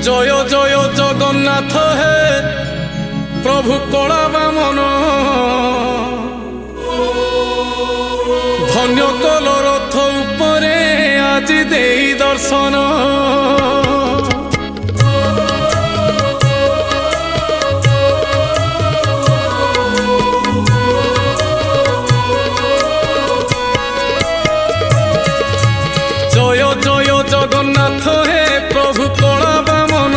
জয় জয় জগন্নাথ হে প্রভু কলা বামন ধন্য কল রথ উপরে আজি দেই দর্শন জয় জয় জগন্নাথ হে প্রভু কলা বামন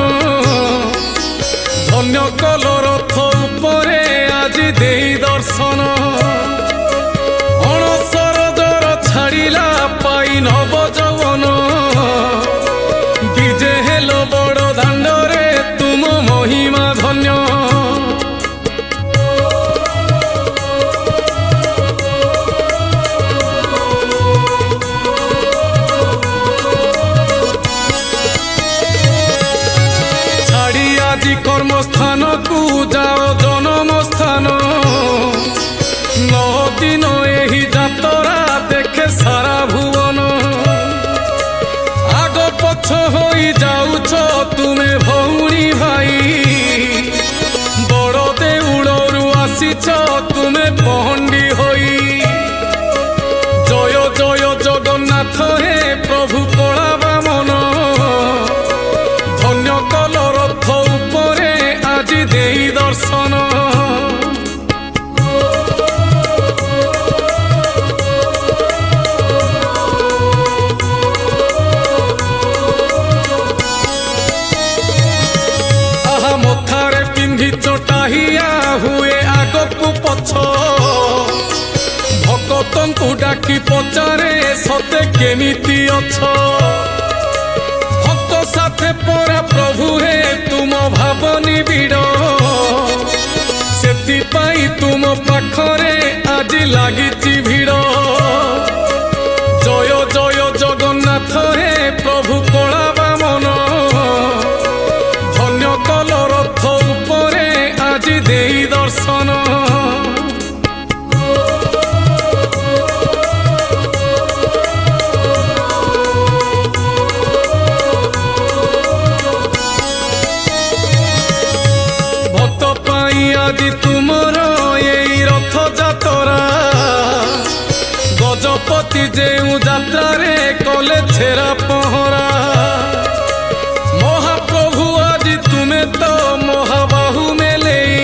ধন্য কল রথ উপরে আজি দেই দর্শন অণসর জ্বর ছাড়িলা পাই নব যৌবন বিজে হেল বড় দাণ্ডরে তুম মহিমা ধন্য আজি কর্মস্থান কু যাও জনম স্থান নদিন এই যাত্রা দেখে সারা ভুবন আগ পছ হই যাউছ তুমি ভৌণী ভাই বড় দেউড়রু আসিছ তুমি পহণ্ডি হই জয় জয় জগন্নাথ হে প্রভু কলা বামন ধন্য কল রথ উপরে আজি দেই দর্শন আহা মথারে পিন্ধি চটাহিয়া হুয়ে আগকু পছ ভকতଙ୍କୁ ডাকি পচারে সতে কেমিতি অছ ভক্ত সাথে পরা প্রভু হে তুম ভাব নিবিড় সেথিপাই তুম পাখরে আজি লাগিছি ভিড় জয় জয় জগন্নাথ হে প্রভু কলা বামন ধন্য কল রথ উপরে আজি দেই দর্শন আজি তুমর এই রথ যাত্রা গজপতি যেউ যাত্রারে কলে ছেড়া পহরা মহাপ্রভু আজি তুমে তো মহাবাহু মেলেই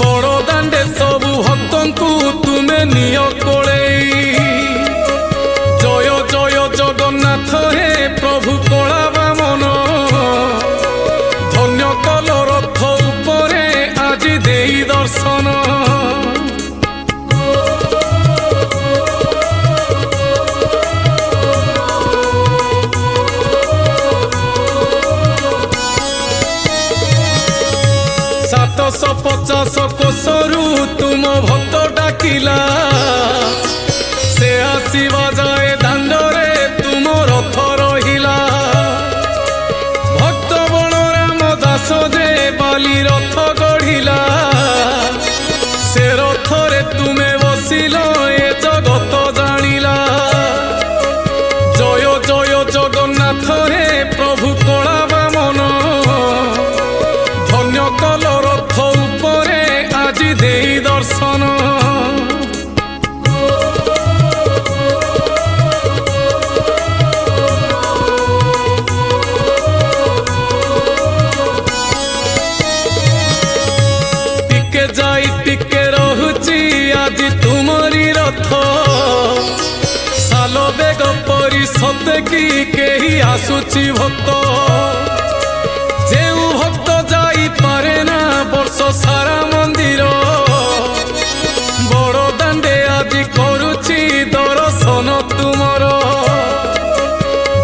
বড় দাণ্ডে সবু ভক্তଙ୍କୁ তুমে নিয় কোলেই জয় জয় জগন্নাথ হে প্রভু কলা বামন ধন্য কল রথ উপরে আজি দেই দর্শন সাতশ পচাশ কোশরু তুম ভক্ত ডাকিলা সে আসিবা যায় দাণ্ডরে তুম রথ রহিলা ভক্ত বলরাম দাস যে বালি রথ গঢ়িলা সে রথরে তুমে বসিল এ জগত জানিলা জয় জয় জগন্নাথ হে প্রভু কলা বামন ধন্য কল রথ উপরে আজি দেই দর্শন টিকে যাই টিকে রহুচি আজি তুমরি রথ সাল বেগ পরি সতে কি কেহি আসুচি ভক্ত যেউ ভক্ত যাই পারে না বর্ষ সারা মন্দির বড় দাণ্ডে আজি করুছি দর্শন তুমর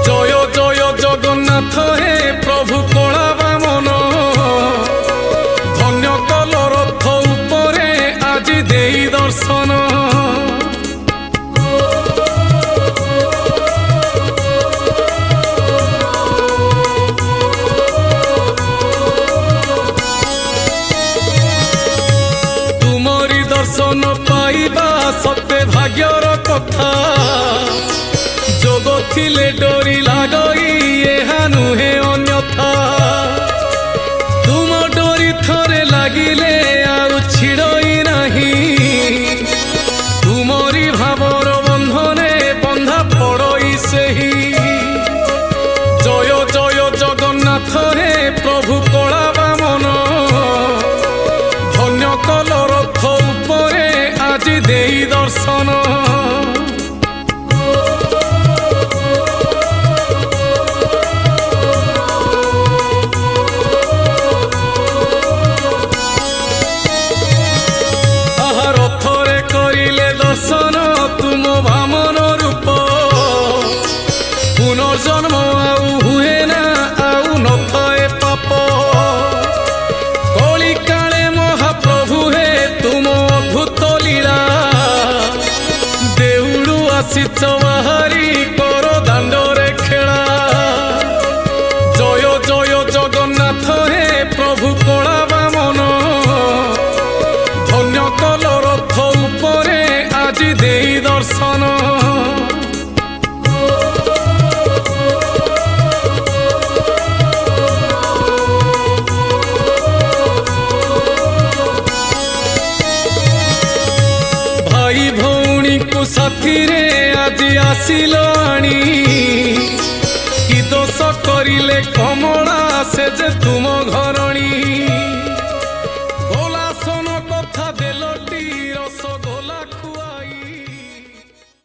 জয় জয় জগন্নাথ হে প্রভু কলা বামন ধন্য কল রথ উপরে আজি দেই দর্শন দর্শন পাইবা সতে ভাগ্যর কথা যোগ ଥିଲେ ଡୋରି ଲାଗଇ ଏହା ନୁହେଁ ଅନ୍ୟ पुनर्जन्म आउ हुए ना आउ नथाए पाप कली काले महाप्रभु हे तुम अद्भुत लीला देउड़ू आसीच बाहारी कर दांडरे खेला जय जय जगन्नाथ हे प्रभु कला बामन धन्य कल रथ उपरे आज देई दर्शन भाई भौणी को साथी रे आज आसिल आनी कि दोष करिले कमला से जे तुम घरणी